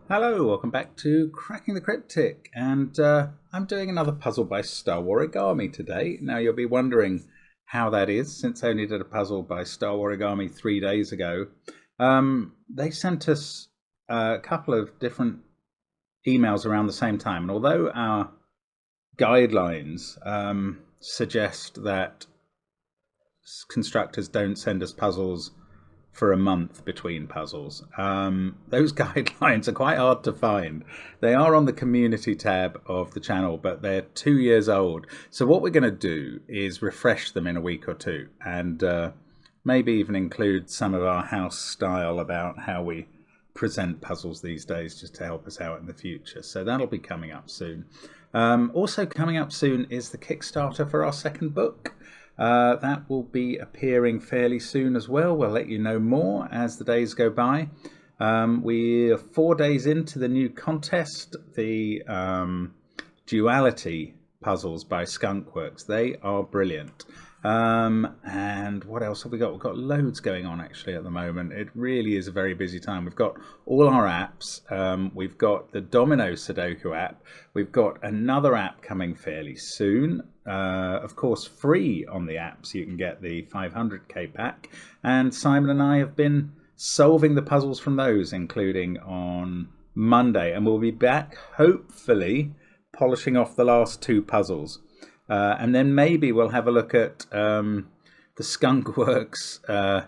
Hello, welcome back to Cracking the Cryptic, and I'm doing another puzzle by Star Origami today. Now you'll be wondering how that is, since I only did a puzzle by Star Origami 3 days ago. They sent us a couple of different emails around the same time, and although our guidelines suggest that constructors don't send us puzzles for a month between puzzles. Those guidelines are quite hard to find. They are on the community tab of the channel, but they're 2 years old. So what we're going to do is refresh them in a week or two, and maybe even include some of our house style about how we present puzzles these days, just to help us out in the future. So that'll be coming up soon. Also coming up soon is the Kickstarter for our second book. That will be appearing fairly soon as well. We'll let you know more as the days go by. We're 4 days into the new contest, the Duality puzzles by Skunkworks. They are brilliant. And what else have we got? We've got loads going on actually at the moment. It really is a very busy time. We've got all our apps. We've got the Domino Sudoku app. We've got another app coming fairly soon. Of course, free on the app, so you can get the 500k pack. And Simon and I have been solving the puzzles from those, including on Monday. And we'll be back, hopefully, polishing off the last 2 puzzles. And then maybe we'll have a look at the Skunkworks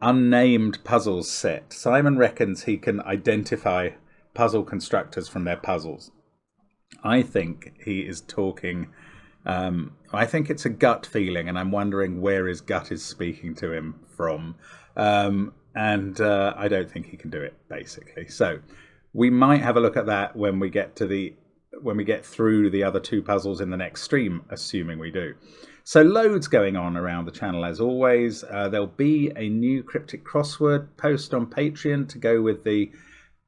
unnamed puzzles set. Simon reckons he can identify puzzle constructors from their puzzles. I think he is talking, I think it's a gut feeling, and I'm wondering where his gut is speaking to him from. And I don't think he can do it, basically. So we might have a look at that when we get through the other 2 puzzles in the next stream, assuming we do. So loads going on around the channel as always. There'll be a new cryptic crossword post on Patreon to go with the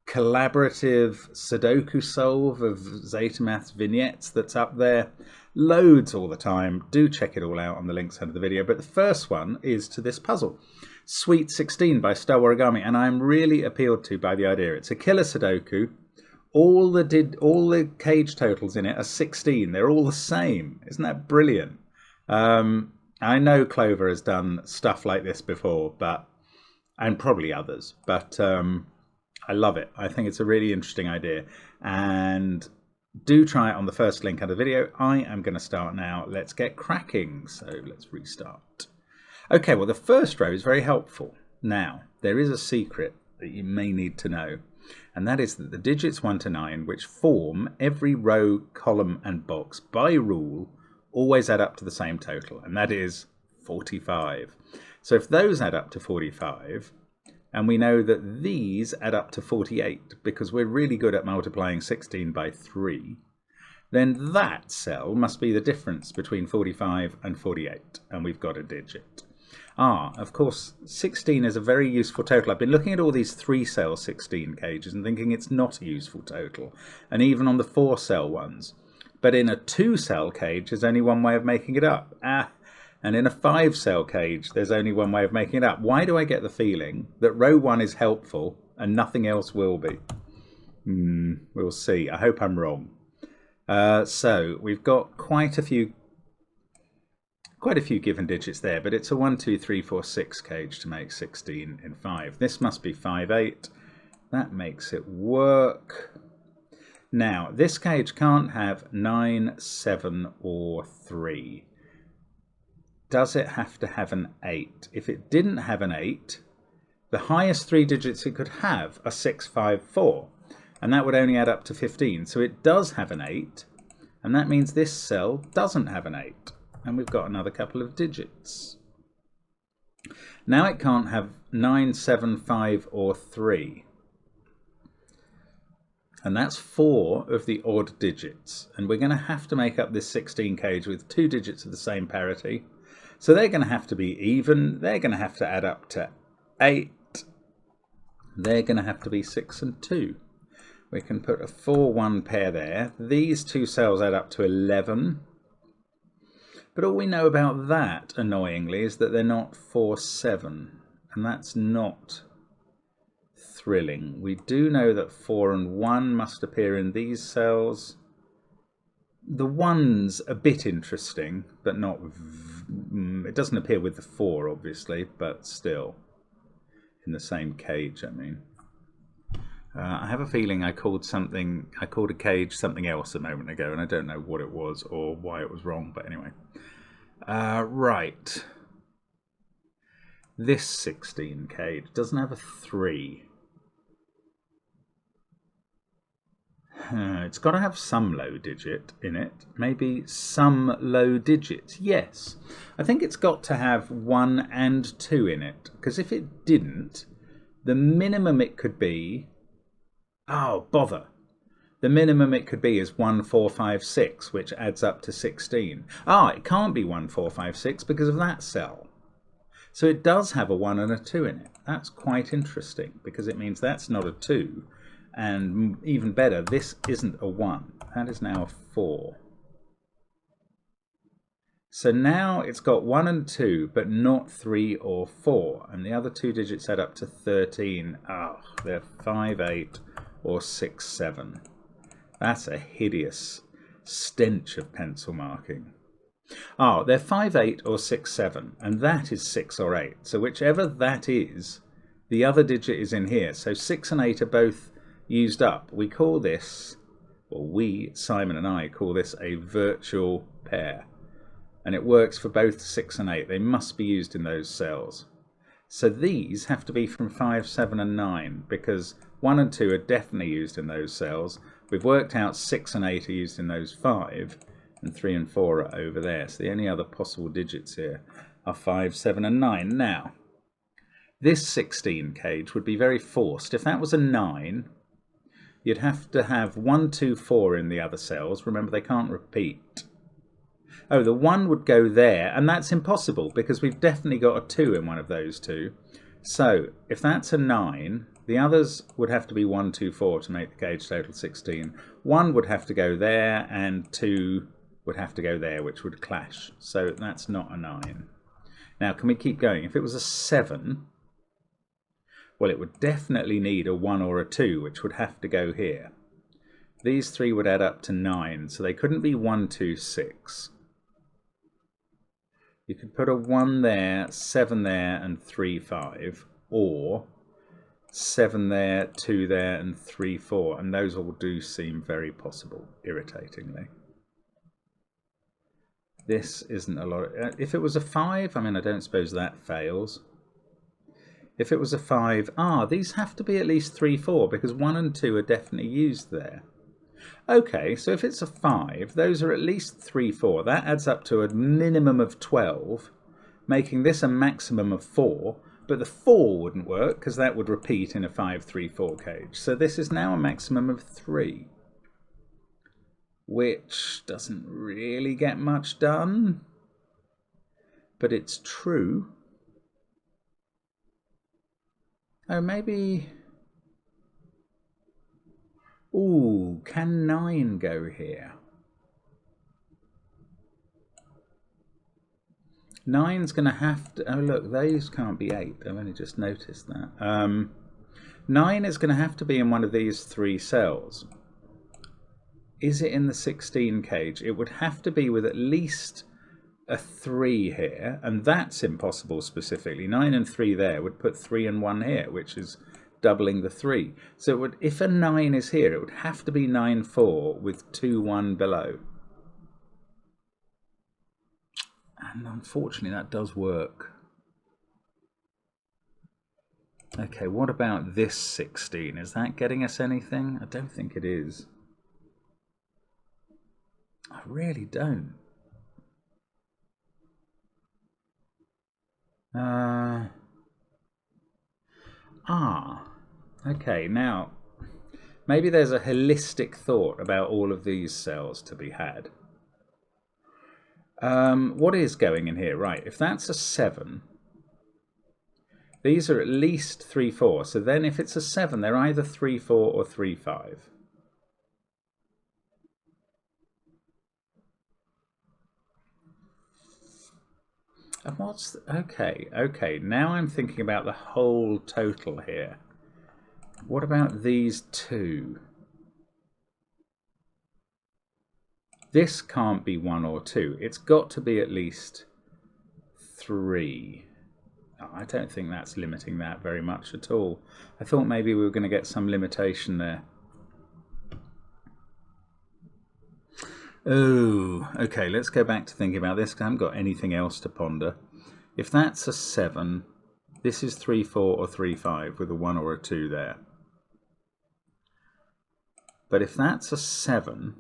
collaborative Sudoku solve of Zetamath's vignettes that's up there. Loads all the time. Do check it all out on the links under the video. But the first one is to this puzzle, Sweet 16 by Star Origami, and I'm really appealed to by the idea. It's a killer Sudoku. All the cage totals in it are 16. They're all the same. Isn't that brilliant? I know Clover has done stuff like this before, and probably others, but I love it. I think it's a really interesting idea, and do try it on the first link under the video. I am going to start now. Let's get cracking. So let's restart. Okay, well, the first row is very helpful. Now, there is a secret that you may need to know. And that is that the digits 1 to 9, which form every row, column and box by rule, always add up to the same total, and that is 45. So if those add up to 45, and we know that these add up to 48, because we're really good at multiplying 16 by 3, then that cell must be the difference between 45 and 48, and we've got a digit. Of course, 16 is a very useful total. I've been looking at all these 3-cell 16 cages and thinking it's not a useful total, and even on the 4-cell ones. But in a 2-cell cage, there's only one way of making it up. And in a 5-cell cage, there's only one way of making it up. Why do I get the feeling that row 1 is helpful and nothing else will be? We'll see. I hope I'm wrong. So we've got quite a few given digits there, but it's a 1, 2, 3, 4, 6 cage to make 16 in 5. This must be 5, 8. That makes it work. Now, this cage can't have 9, 7, or 3. Does it have to have an 8? If it didn't have an 8, the highest 3 digits it could have are 6, 5, 4. And that would only add up to 15. So it does have an 8, and that means this cell doesn't have an 8. And we've got another couple of digits. Now it can't have 9, 7, 5, or 3. And that's 4 of the odd digits. And we're going to have to make up this 16 cage with 2 digits of the same parity. So they're going to have to be even. They're going to have to add up to 8. They're going to have to be 6 and 2. We can put a 4, 1 pair there. These 2 cells add up to 11. But all we know about that, annoyingly, is that they're not 4, 7. And that's not thrilling. We do know that 4 and 1 must appear in these cells. The 1's a bit interesting, but not... it doesn't appear with the 4, obviously, but still. In the same cage, I mean. I have a feeling I called a cage something else a moment ago, and I don't know what it was or why it was wrong, but anyway. Right. This 16 cage doesn't have a 3. It's got to have some low digit in it. Maybe some low digits. Yes. I think it's got to have 1 and 2 in it. Because if it didn't, the minimum it could be... Oh, bother. The minimum it could be is 1, 4, 5, 6, which adds up to 16. It can't be 1, 4, 5, 6 because of that cell. So it does have a 1 and a 2 in it. That's quite interesting because it means that's not a 2. And even better, this isn't a 1. That is now a 4. So now it's got 1 and 2, but not 3 or 4. And the other 2 digits add up to 13. They're 5, 8 or 6, 7. That's a hideous stench of pencil marking. They're 5, 8 or 6, 7. And that is 6 or 8. So whichever that is, the other digit is in here. So 6 and 8 are both used up. We call this, or we, Simon and I, call this a virtual pair. And it works for both 6 and 8. They must be used in those cells. So these have to be from 5, 7 and 9 because 1 and 2 are definitely used in those cells. We've worked out 6 and 8 are used in those 5 and 3 and 4 are over there. So the only other possible digits here are 5, 7 and 9. Now, this 16 cage would be very forced. If that was a 9... you'd have to have 1, 2, 4 in the other cells. Remember, they can't repeat. The 1 would go there, and that's impossible because we've definitely got a 2 in one of those two. So if that's a 9, the others would have to be 1, 2, 4 to make the cage total 16. 1 would have to go there, and 2 would have to go there, which would clash. So that's not a 9. Now, can we keep going? If it was a 7... well, it would definitely need a 1 or a 2, which would have to go here. These 3 would add up to 9, so they couldn't be 1, 2, 6. You could put a 1 there, 7 there, and 3, 5, or 7 there, 2 there, and 3, 4, and those all do seem very possible, irritatingly. This isn't a lot. If it was a 5, I mean, I don't suppose that fails. If it was a 5, these have to be at least 3, 4 because 1 and 2 are definitely used there. Okay, so if it's a 5, those are at least 3, 4. That adds up to a minimum of 12, making this a maximum of 4. But the 4 wouldn't work because that would repeat in a 5, 3, 4 cage. So this is now a maximum of 3, which doesn't really get much done, but it's true. Maybe... can 9 go here? 9's going to have to... look, those can't be 8. I've only just noticed that. 9 is going to have to be in one of these 3 cells. Is it in the 16 cage? It would have to be with at least a 3 here, and that's impossible specifically. 9 and 3 there would put 3 and 1 here, which is doubling the 3. So it would, if a 9 is here, it would have to be 9, 4 with 2, 1 below. And unfortunately, that does work. Okay, what about this 16? Is that getting us anything? I don't think it is. I really don't. Okay, now maybe there's a holistic thought about all of these cells to be had. What is going in here? Right, if that's a 7, these are at least 3, 4. So then if it's a 7, they're either 3, 4 or 3, 5. And what's... okay, now I'm thinking about the whole total here. What about these two? This can't be 1 or 2. It's got to be at least 3. Oh, I don't think that's limiting that very much at all. I thought maybe we were going to get some limitation there. Oh, okay, let's go back to thinking about this, because I haven't got anything else to ponder. If that's a 7, this is 3, 4 or 3, 5 with a 1 or a 2 there. But if that's a 7,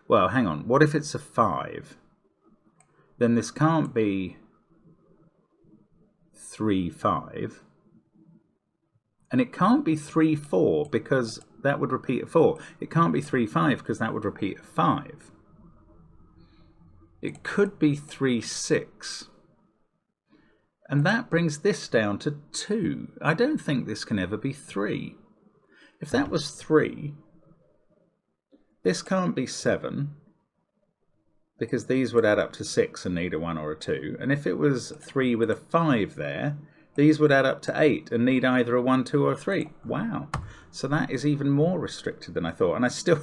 well, hang on, what if it's a 5? Then this can't be 3, 5. And it can't be 3, 4 because that would repeat a 4. It can't be 3, 5 because that would repeat a 5. It could be 3, 6. And that brings this down to 2. I don't think this can ever be 3. If that was 3, this can't be 7 because these would add up to 6 and need a 1 or a 2. And if it was 3 with a 5 there, these would add up to 8 and need either a 1, 2 or a 3. Wow. So that is even more restricted than I thought. And I still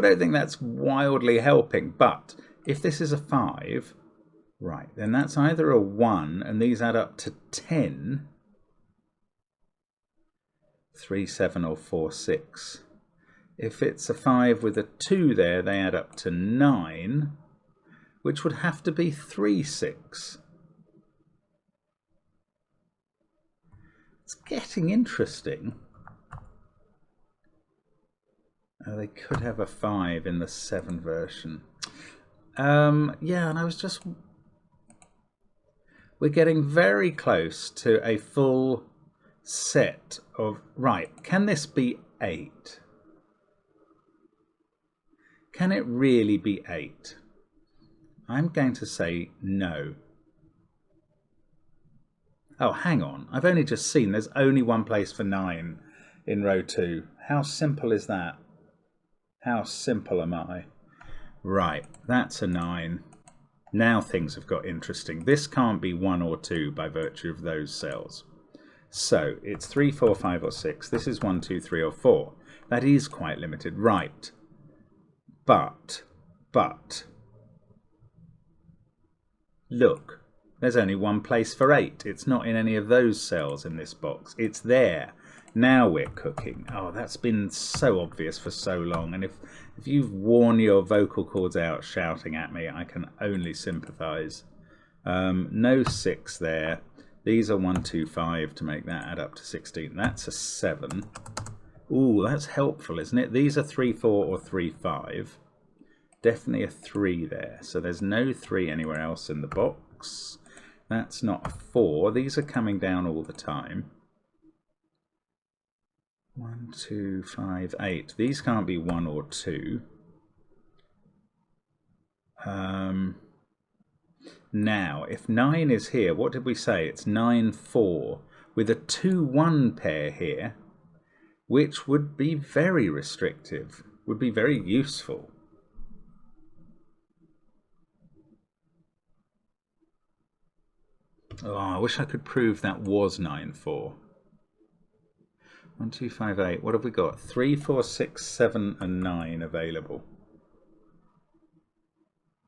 don't think that's wildly helping. But if this is a 5, right, then that's either a 1 and these add up to 10, 3, 7 or 4, 6. If it's a 5 with a 2 there, they add up to 9, which would have to be 3, 6. It's getting interesting. Oh, they could have a 5 in the 7 version. Yeah, and I was just... We're getting very close to a full set of... Right, can this be 8? Can it really be 8? I'm going to say no. Oh, hang on. I've only just seen there's only one place for 9 in row 2. How simple is that? How simple am I? Right, that's a 9. Now things have got interesting. This can't be 1 or 2 by virtue of those cells. So it's 3, 4, 5 or 6. This is 1, 2, 3 or 4. That is quite limited. Right. But, look, there's only one place for 8. It's not in any of those cells in this box. It's there. Now we're cooking. Oh, that's been so obvious for so long. And if you've worn your vocal cords out shouting at me, I can only sympathise. No 6 there. These are 1, 2, 5 to make that add up to 16. That's a 7. Ooh, that's helpful, isn't it? These are 3, 4 or 3, 5. Definitely a 3 there. So there's no 3 anywhere else in the box. That's not a 4. These are coming down all the time. 1, 2, 5, 8. These can't be 1 or 2. Now, if 9 is here, what did we say? It's 9, 4 with a 2, 1 pair here, which would be very restrictive, would be very useful. Oh, I wish I could prove that was 9, 4. 1, 2, 5, 8. What have we got? 3, 4, 6, 7 and 9 available.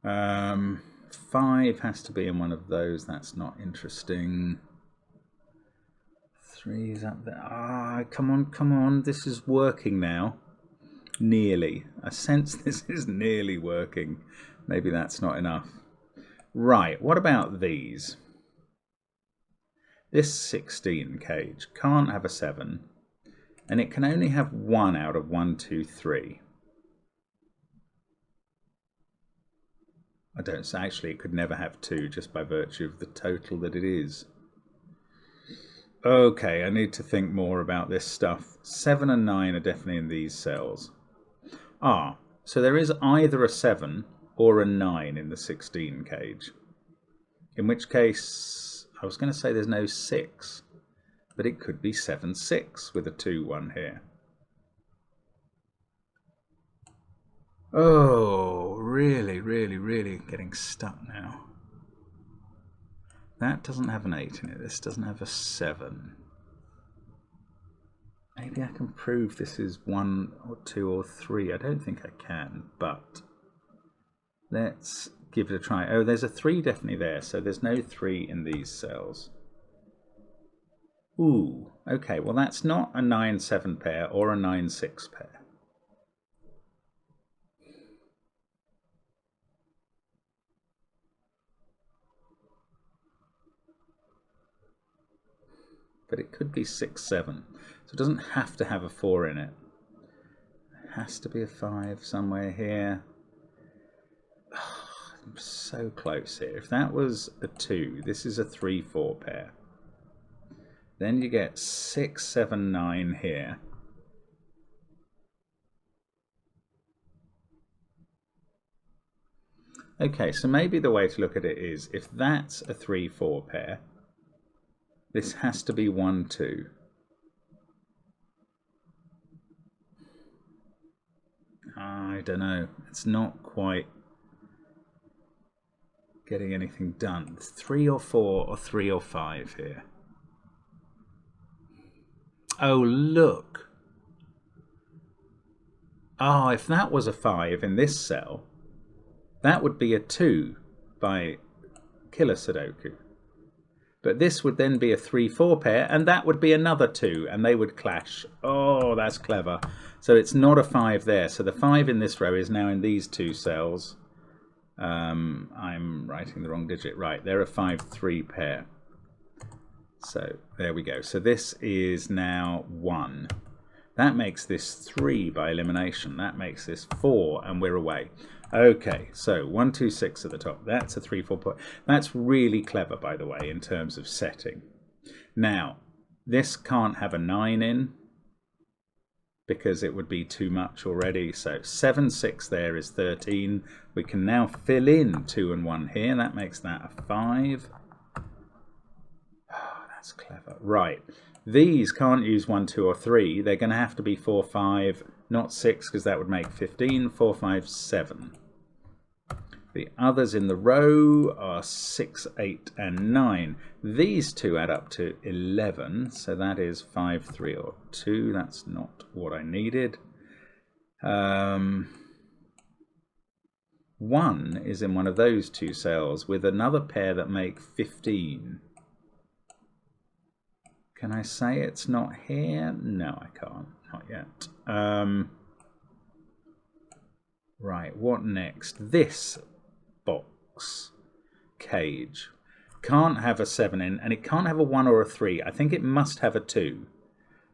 5 has to be in one of those. That's not interesting. 3 is up there. Ah, come on, come on. This is working now. Nearly. I sense this is nearly working. Maybe that's not enough. Right, what about these? This 16 cage can't have a 7. And it can only have 1 out of 1, 2, 3. I don't say actually it could never have 2 just by virtue of the total that it is. Okay, I need to think more about this stuff. 7 and 9 are definitely in these cells. Ah, so there is either a 7 or a 9 in the 16 cage. In which case, I was going to say there's no 6. But it could be 7, 6 with a 2, 1 here. Oh, really, really, really getting stuck now. That doesn't have an 8 in it. This doesn't have a 7. Maybe I can prove this is 1 or 2 or 3. I don't think I can, but let's give it a try. Oh, there's a 3 definitely there, so there's no 3 in these cells. Ooh, okay, well that's not a 9-7 pair or a 9-6 pair. But it could be 6-7, so it doesn't have to have a 4 in it. It has to be a 5 somewhere here. Oh, I'm so close here. If that was a 2, this is a 3-4 pair. Then you get 6-7-9 here. Okay, so maybe the way to look at it is, if that's a 3-4 pair, this has to be 1-2. I don't know. It's not quite getting anything done. 3 or 4 or 3 or 5 here. Oh, look. Oh, if that was a 5 in this cell, that would be a 2 by Killer Sudoku. But this would then be a 3-4 pair, and that would be another 2, and they would clash. Oh, that's clever. So it's not a 5 there. So the 5 in this row is now in these 2 cells. I'm writing the wrong digit. Right, they're a 5-3 pair. So there we go. So this is now 1. That makes this 3 by elimination. That makes this 4, and we're away. Okay, so 1, 2, 6 at the top. That's a 3-4 point. That's really clever, by the way, in terms of setting. Now, this can't have a 9 in because it would be too much already. So 7, 6 there is 13. We can now fill in 2 and 1 here. That makes that a 5. Oh, that's clever. Right. These can't use 1, 2, or 3. They're going to have to be 4, 5, not 6, because that would make 15. 4, 5, 7. The others in the row are 6, 8, and 9. These two add up to 11, so that is 5, 3, or 2. That's not what I needed. 1 is in one of those 2 cells with another pair that make 15. Can I say it's not here? No, I can't. Not yet. Right, what next? This box cage can't have a 7 in, and it can't have a 1 or a 3. I think it must have a 2,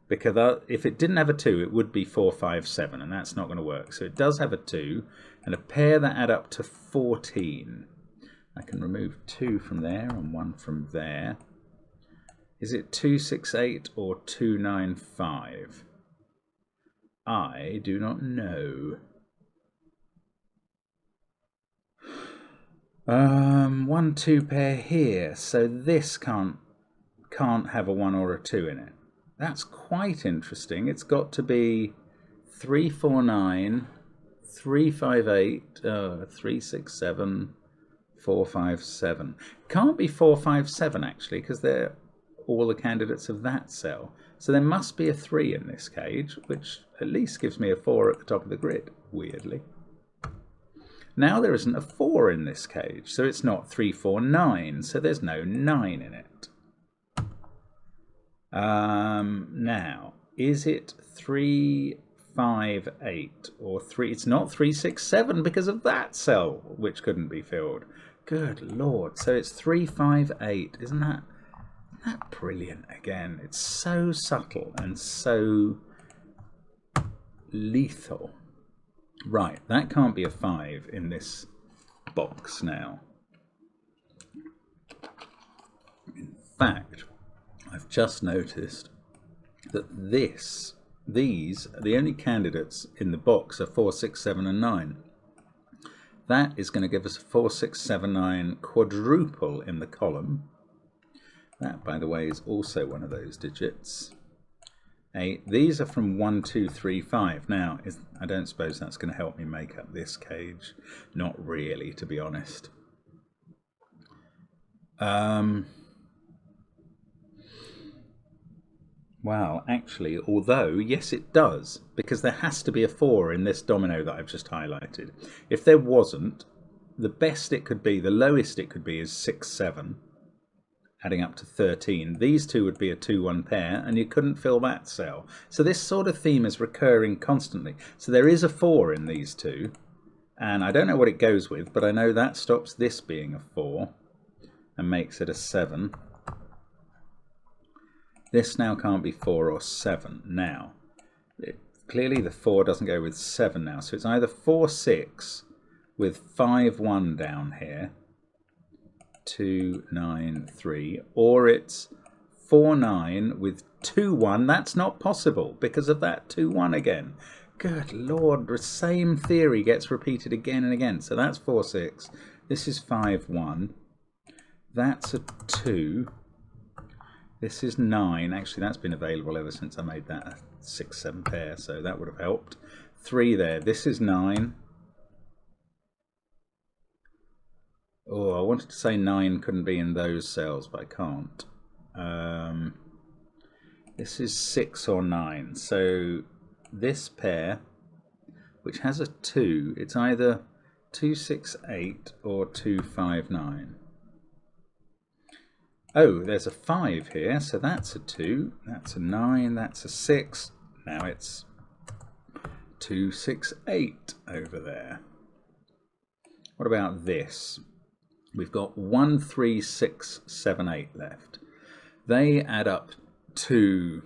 because if it didn't have a 2, it would be 4, 5, 7, and that's not going to work. So it does have a 2, and a pair that add up to 14. I can remove 2 from there and 1 from there. Is it 2, 6, 8 or 2, 9, 5? I do not know. 1, 2 pair here, so this can't have a 1 or a 2 in it. That's quite interesting. It's got to be 3, 4, 9, 3, 5, 8, 3, 6, 7, 4, 5, 7. Can't be 4, 5, 7 actually, because they're all the candidates of that cell. So there must be a 3 in this cage, which at least gives me a 4 at the top of the grid, weirdly. Now there isn't a 4 in this cage, so it's not 3, 4, 9, so there's no 9 in it. Now, is it 3, 5, 8 or 3? It's not 3, 6, 7 because of that cell, which couldn't be filled. Good Lord. So it's 3, 5, 8. Isn't that brilliant again? It's so subtle and so lethal. Right, that can't be a 5 in this box now. In fact, I've just noticed that the only candidates in the box are 4, 6, 7, and 9. That is going to give us a 4, 6, 7, 9 quadruple in the column. That, by the way, is also one of those digits. 8. These are from 1, 2, 3, 5. Now, I don't suppose that's going to help me make up this cage. Not really, to be honest. Well, actually, although, yes, it does, because there has to be a 4 in this domino that I've just highlighted. If there wasn't, the best it could be, the lowest it could be is 6, 7, adding up to 13. These two would be a 2-1 pair, and you couldn't fill that cell. So this sort of theme is recurring constantly. So there is a 4 in these two, and I don't know what it goes with, but I know that stops this being a 4 and makes it a 7. This now can't be 4 or 7. Now, clearly the 4 doesn't go with 7 now, so it's either 4, 6 with 5, 1 down here, 2, 9, 3, or it's 4, 9 with 2, 1. That's not possible because of that 2, 1 again. Good Lord, the same theory gets repeated again and again. So that's 4, 6. This is 5, 1. That's a 2. This is 9. Actually, that's been available ever since I made that a 6, 7 pair, so that would have helped. 3 there. This is 9. Oh, I wanted to say 9 couldn't be in those cells, but I can't. This is 6 or 9. So this pair, which has a 2, it's either 2, 6, 8 or 2, 5, 9. Oh, there's a 5 here, so that's a 2, that's a 9, that's a 6. Now it's 2, 6, 8 over there. What about this? We've got 1, 3, 6, 7, 8 left. They add up to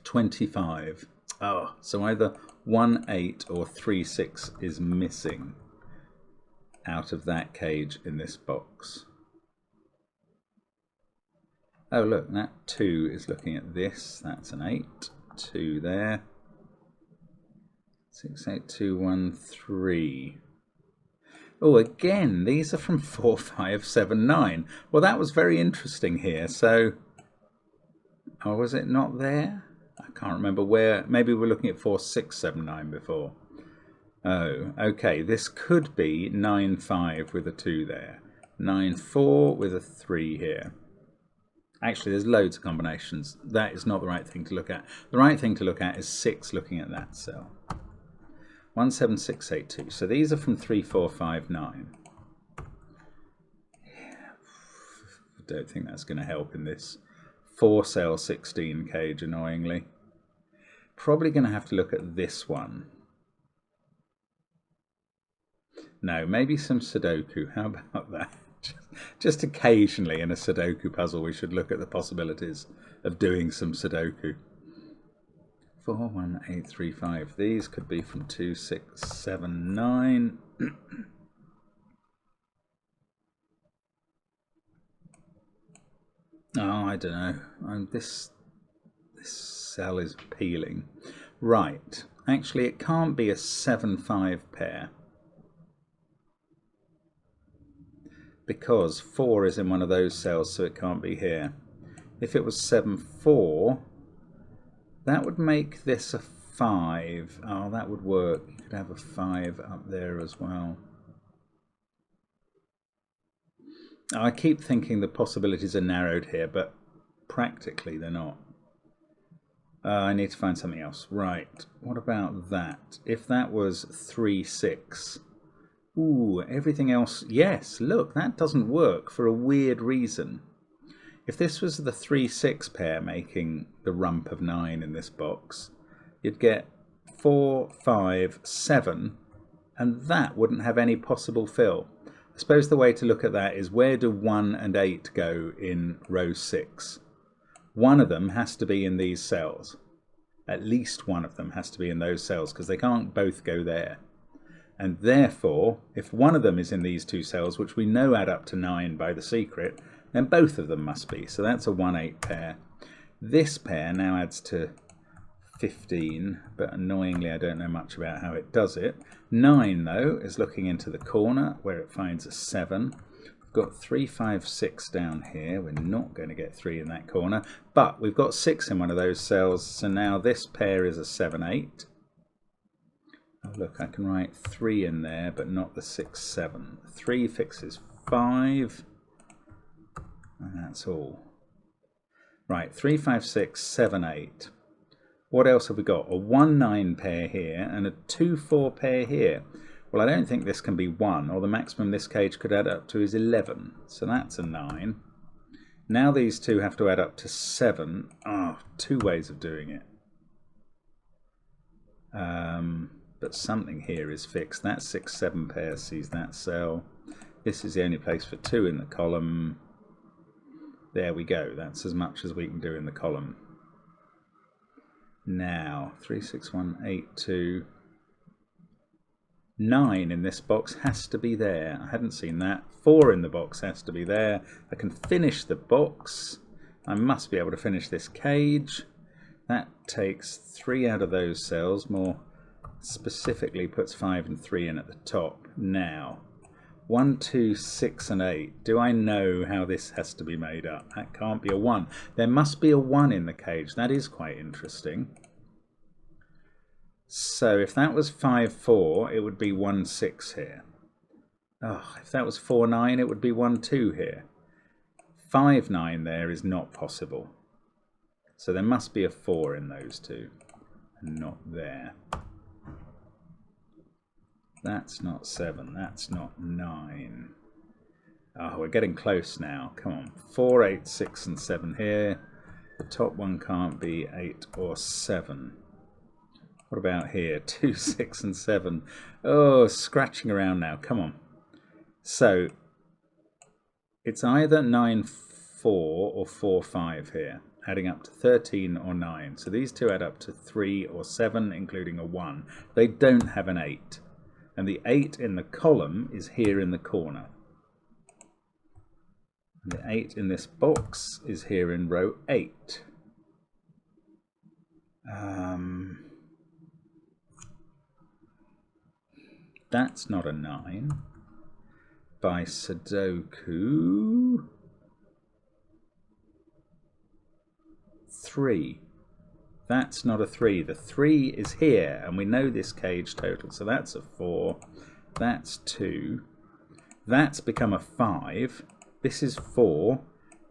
25. Oh, so either 1, 8 or 3, 6 is missing out of that cage in this box. Oh look, that 2 is looking at this. That's an 8. 2 there. 6, 8, 2, 1, 3. Oh, again, these are from 4, 5, 7, 9. Well, that was very interesting here. So, oh, was it not there? I can't remember where. Maybe we're looking at 4, 6, 7, 9 before. Oh, okay. This could be 9, 5 with a 2 there. 9, 4 with a 3 here. Actually, there's loads of combinations. That is not the right thing to look at. The right thing to look at is 6 looking at that cell. 1, 7, 6, 8, 2. So these are from 3, 4, 5, 9. I don't think that's going to help in this 4 cell 16 cage, annoyingly. Probably going to have to look at this one. No, maybe some Sudoku. How about that? Just occasionally in a Sudoku puzzle we should look at the possibilities of doing some Sudoku. 4, 1, 8, 3, 5. These could be from 2, 6, 7, 9. Oh, I don't know. This cell is peeling. Right. Actually, it can't be a 7, 5 pair, because 4 is in one of those cells, so it can't be here. If it was 7, 4, that would make this a 5. Oh, that would work. You could have a 5 up there as well. I keep thinking the possibilities are narrowed here, but practically they're not. I need to find something else. Right, what about that? If that was 3, 6. Ooh, everything else. Yes, look, that doesn't work for a weird reason. If this was the 3, 6 pair making the rump of 9 in this box, you'd get 4, 5, 7, and that wouldn't have any possible fill. I suppose the way to look at that is, where do 1 and 8 go in row 6? One of them has to be in these cells. At least one of them has to be in those cells, because they can't both go there. And therefore, if one of them is in these two cells, which we know add up to 9 by the secret, then both of them must be. So that's a 1, 8 pair. This pair now adds to 15, but annoyingly I don't know much about how it does it. 9, though, is looking into the corner where it finds a 7. We've got 3, 5, 6 down here. We're not going to get 3 in that corner, but we've got 6 in one of those cells, so now this pair is a 7, 8. Oh, look, I can write 3 in there, but not the 6, 7. 3 fixes 5, and that's all. Right, 3, 5, 6, 7, 8. What else have we got? A 1, 9 pair here and a 2, 4 pair here. Well, I don't think this can be 1, or the maximum this cage could add up to is 11. So that's a 9. Now these two have to add up to 7. Oh, 2 ways of doing it. But something here is fixed. That 6, 7 pair sees that cell. This is the only place for 2 in the column. There we go. That's as much as we can do in the column. Now, 3, 6, 1, 8, 2. 9 in this box has to be there. I hadn't seen that. 4 in the box has to be there. I can finish the box. I must be able to finish this cage. That takes 3 out of those cells. More specifically puts 5 and 3 in at the top. Now, 1, 2, 6 and 8. Do I know how this has to be made up? That can't be a 1. There must be a 1 in the cage. That is quite interesting. So if that was 5, 4, it would be 1, 6 here. Oh, if that was 4, 9, it would be 1, 2 here. 5, 9 there is not possible. So there must be a 4 in those two, and not there. That's not 7, that's not 9. Oh, we're getting close now. Come on. 4, 8, 6 and 7 here. The top one can't be 8 or 7. What about here? 2, 6 and 7. Oh, scratching around now. Come on. So it's either 9, 4 or 4, 5 here, adding up to 13 or 9. So these two add up to 3 or 7, including a 1. They don't have an 8. And the 8 in the column is here in the corner. And the 8 in this box is here in row 8. That's not a 9. By Sudoku, 3. That's not a 3. The 3 is here, and we know this cage total. So that's a 4. That's 2. That's become a 5. This is 4.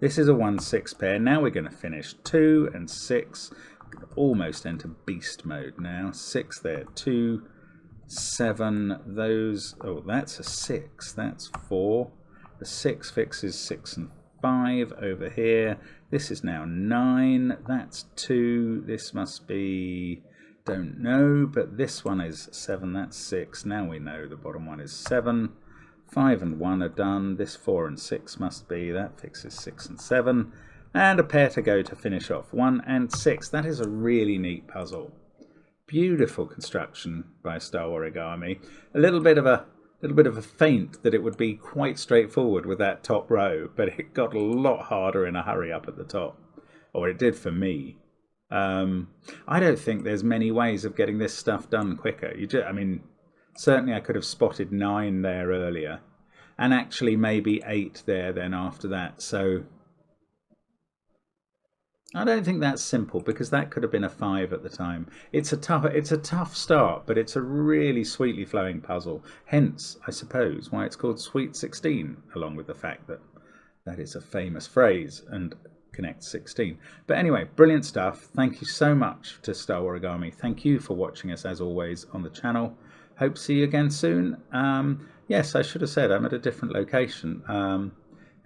This is a 1, 6 pair. Now we're going to finish 2 and 6. Almost enter beast mode now. 6 there. 2, 7. Those. Oh, that's a 6. That's 4. The 6 fixes 6 and 5 over here. This is now 9. That's 2. This must be, don't know, but this one is 7. That's 6. Now we know the bottom one is 7. 5 and 1 are done. This 4 and 6 must be. That fixes 6 and 7. And a pair to go to finish off. 1 and 6. That is a really neat puzzle. Beautiful construction by Star Origami. A little bit of a feint that it would be quite straightforward with that top row, but it got a lot harder in a hurry up at the top, or it did for me. I don't think there's many ways of getting this stuff done quicker. I mean, certainly I could have spotted 9 there earlier, and actually maybe 8 there then after that. So I don't think that's simple, because that could have been a 5 at the time. It's a tough start, but it's a really sweetly flowing puzzle. Hence, I suppose, why it's called Sweet 16, along with the fact that that is a famous phrase and connects 16. But anyway, brilliant stuff. Thank you so much to Star Origami. Thank you for watching us, as always, on the channel. Hope to see you again soon. Yes, I should have said I'm at a different location.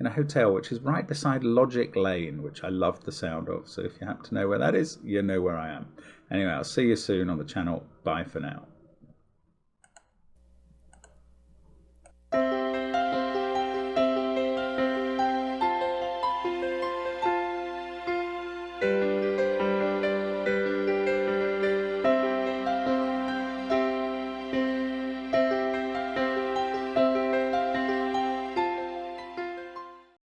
In a hotel which is right beside Logic Lane, which I love the sound of. So if you happen to know where that is, you know where I am. Anyway, I'll see you soon on the channel. Bye for now.